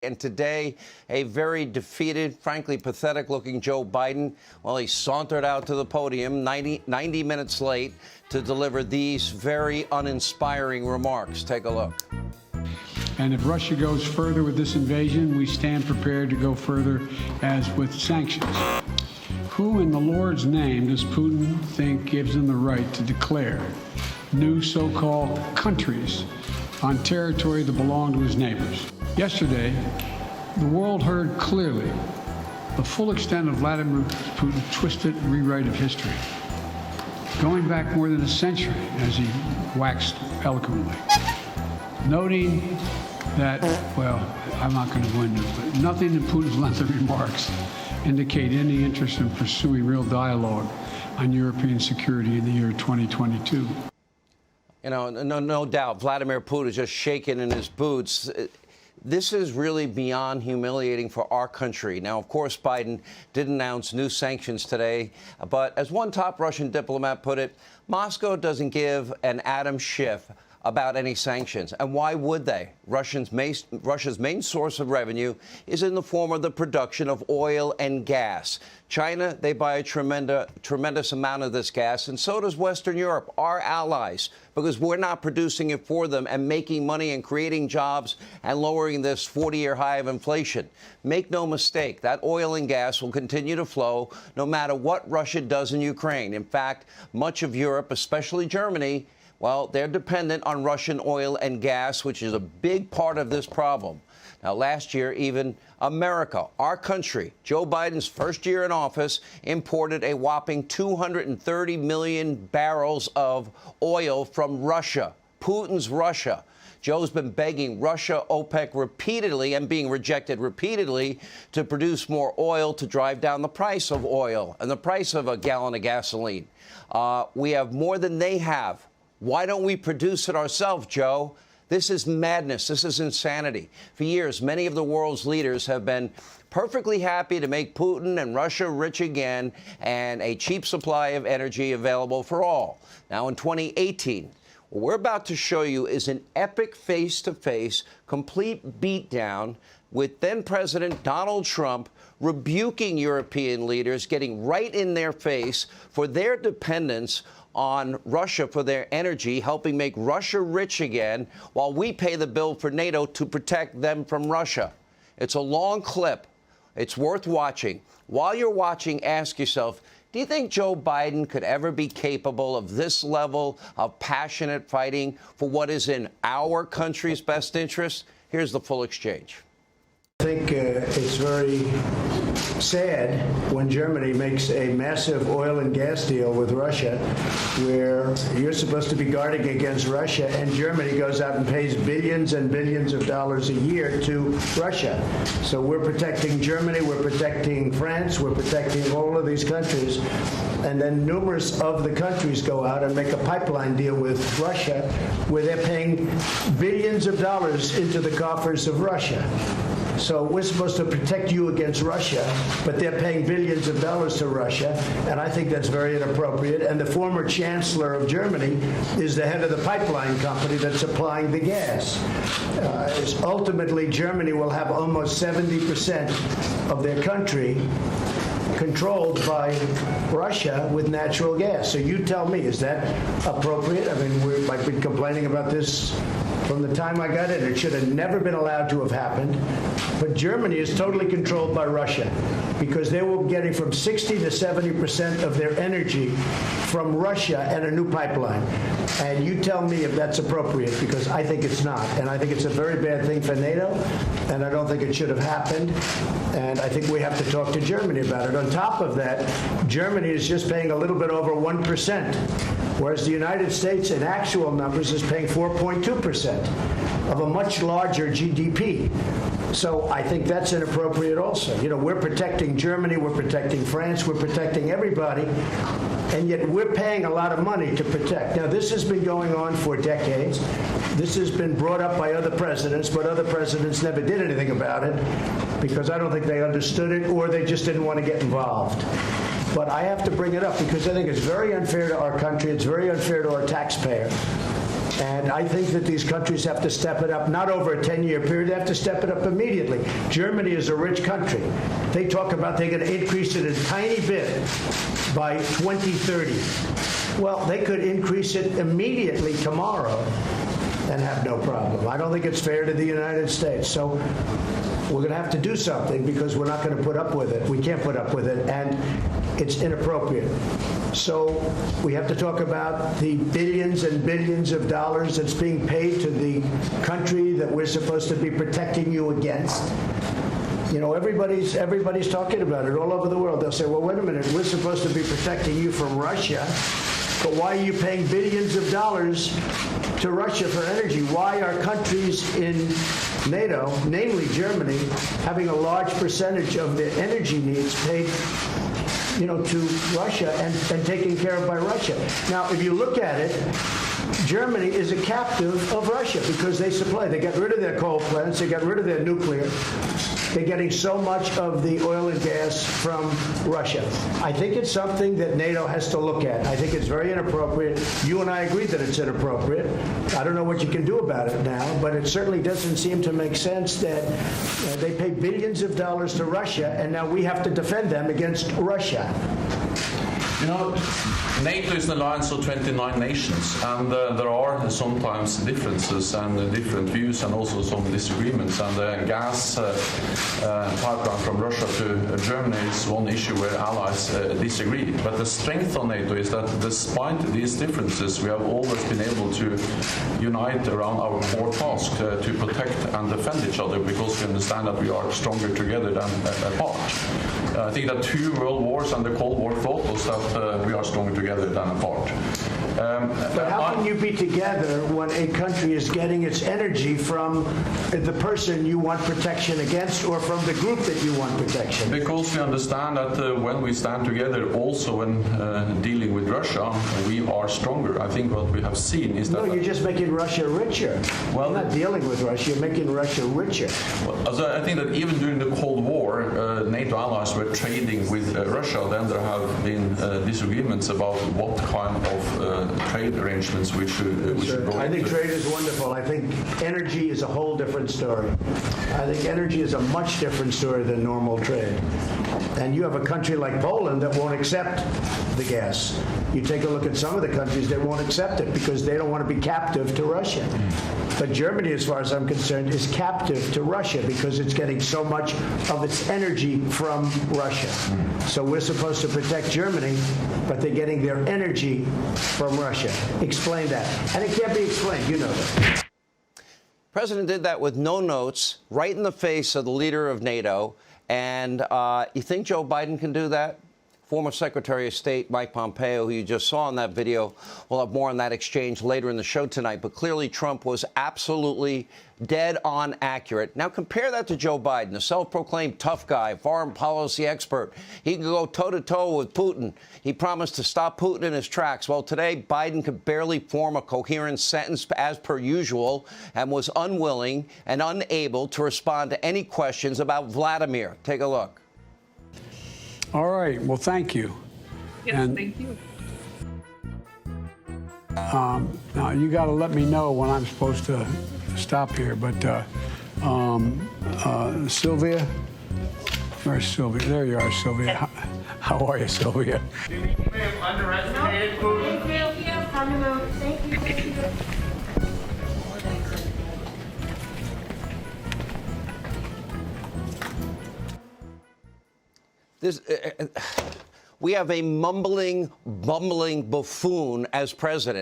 And today, a very defeated, frankly pathetic-looking Joe Biden, well, he sauntered out to the podium 90 minutes late to deliver these very uninspiring remarks. Take a look. And if Russia goes further with this invasion, we stand prepared to go further as with sanctions. Who in the Lord's name does Putin think gives him the right to declare new so-called countries on territory that belong to his neighbors? Yesterday, the world heard clearly the full extent of Vladimir Putin's twisted rewrite of history, going back more than a century, as he waxed eloquently, noting that, well, I'm not going to go into it, but nothing in Putin's lengthy remarks indicate any interest in pursuing real dialogue on European security in the year 2022. You know, no doubt, Vladimir Putin is just shaking in his boots. This is really beyond humiliating for our country. Now, of course, Biden did announce new sanctions today, but as one top Russian diplomat put it, Moscow doesn't give an atom shift about any sanctions. And why would they? Russia's main source of revenue is in the form of the production of oil and gas. China, they buy a tremendous amount of this gas, and so does Western Europe, our allies, because we're not producing it for them and making money and creating jobs and lowering this 40-year high of inflation. Make no mistake, that oil and gas will continue to flow no matter what Russia does in Ukraine. In fact, much of Europe, especially Germany, well, they're dependent on Russian oil and gas, which is a big part of this problem. Now, last year, even America, our country, Joe Biden's first year in office, imported a whopping 230 million barrels of oil from Russia, Putin's Russia. Joe's been begging Russia, OPEC repeatedly and being rejected repeatedly to produce more oil to drive down the price of oil and the price of a gallon of gasoline. We have more than they have. Why don't we produce it ourselves, Joe? This is madness. This is insanity. For years, many of the world's leaders have been perfectly happy to make Putin and Russia rich again and a cheap supply of energy available for all. Now, in 2018, what we're about to show you is an epic face-to-face, complete beatdown with then-President Donald Trump rebuking European leaders, getting right in their face for their dependence on Russia for their energy, helping make Russia rich again, while we pay the bill for NATO to protect them from Russia. It's a long clip. It's worth watching. While you're watching, ask yourself, do you think Joe Biden could ever be capable of this level of passionate fighting for what is in our country's best interest? Here's the full exchange. I think it's very sad when Germany makes a massive oil and gas deal with Russia, where you're supposed to be guarding against Russia, and Germany goes out and pays billions and billions of dollars a year to Russia. So we're protecting Germany, we're protecting France, we're protecting all of these countries, and then numerous of the countries go out and make a pipeline deal with Russia, where they're paying billions of dollars into the coffers of Russia. So we're supposed to protect you against Russia, but they're paying billions of dollars to Russia, and I think that's very inappropriate. And the former chancellor of Germany is the head of the pipeline company that's supplying the gas. Ultimately, Germany will have almost 70% of their country controlled by Russia with natural gas. So you tell me, is that appropriate? I mean, I've been complaining about this from the time I got in. It should have never been allowed to have happened. But Germany is totally controlled by Russia because they were getting from 60 to 70% of their energy from Russia and a new pipeline. And you tell me if that's appropriate, because I think it's not. And I think it's a very bad thing for NATO, and I don't think it should have happened. And I think we have to talk to Germany about it. On top of that, Germany is just paying a little bit over 1%, whereas the United States, in actual numbers, is paying 4.2% of a much larger GDP. So I think that's inappropriate also. You know, we're protecting Germany, we're protecting France, we're protecting everybody, and yet we're paying a lot of money to protect. Now, this has been going on for decades. This has been brought up by other presidents, but other presidents never did anything about it because I don't think they understood it or they just didn't want to get involved. But I have to bring it up because I think it's very unfair to our country. It's very unfair to our taxpayer And I think that these countries have to step it up, not over a 10-year period, they have to step it up immediately. Germany is a rich country. They talk about they're going to increase it a tiny bit by 2030. Well, they could increase it immediately tomorrow and have no problem. I don't think it's fair to the United States. So we're going to have to do something because we're not going to put up with it. We can't put up with it, and it's inappropriate. So we have to talk about the billions and billions of dollars that's being paid to the country that we're supposed to be protecting you against. You know, everybody's talking about it all over the world. They'll say, well, wait a minute, we're supposed to be protecting you from Russia, but why are you paying billions of dollars to Russia for energy? Why are countries in NATO, namely Germany, having a large percentage of their energy needs paid, you know, to Russia and taken care of by Russia? Now, if you look at it, Germany is a captive of Russia because they supply. They got rid of their coal plants. They got rid of their nuclear. They're getting so much of the oil and gas from Russia. I think it's something that NATO has to look at. I think it's very inappropriate. You and I agree that it's inappropriate. I don't know what you can do about it now, but it certainly doesn't seem to make sense that they pay billions of dollars to Russia, and now we have to defend them against Russia. You know, NATO is an alliance of 29 nations, and there are sometimes differences and different views and also some disagreements. And the gas pipeline from Russia to Germany is one issue where allies disagree. But the strength of NATO is that despite these differences, we have always been able to unite around our core task to protect and defend each other because we understand that we are stronger together than apart. I think that 2 world wars and the Cold War taught us that we are stronger together than apart. But how can you be together when a country is getting its energy from the person you want protection against or from the group that you want protection? Because we understand that when we stand together, also when dealing with Russia, we are stronger. I think what we have seen is that... No, you're just making Russia richer. Well, you're not dealing with Russia, you're making Russia richer. So I think that even during the Cold War, NATO allies were trading with Russia. Then there have been disagreements about what kind of trade arrangements we should go I think into. trade is wonderful. I think energy is a whole different story. I think energy is a much different story than normal trade. And you have a country like Poland that won't accept the gas. You take a look at some of the countries that won't accept it because they don't want to be captive to Russia. But Germany, as far as I'm concerned, is captive to Russia because it's getting so much of its energy from Russia. So we're supposed to protect Germany, but they're getting their energy from Russia. Explain that. And it can't be explained. You know that. President did that with no notes, right in the face of the leader of NATO. And you think Joe Biden can do that? Former Secretary of State Mike Pompeo, who you just saw in that video, we'll have more on that exchange later in the show tonight. But clearly, Trump was absolutely dead on accurate. Now, compare that to Joe Biden, the self-proclaimed tough guy, foreign policy expert. He can go toe-to-toe with Putin. He promised to stop Putin in his tracks. Well, today, Biden could barely form a coherent sentence as per usual and was unwilling and unable to respond to any questions about Vladimir. Take a look. All right. Well, thank you. Yes, thank you. Now, you got to let me know when I'm supposed to stop here. But Sylvia, where's Sylvia? There you are, Sylvia. How are you, Sylvia? You may have underestimated Putin. Thank you. We have a mumbling, bumbling buffoon as president.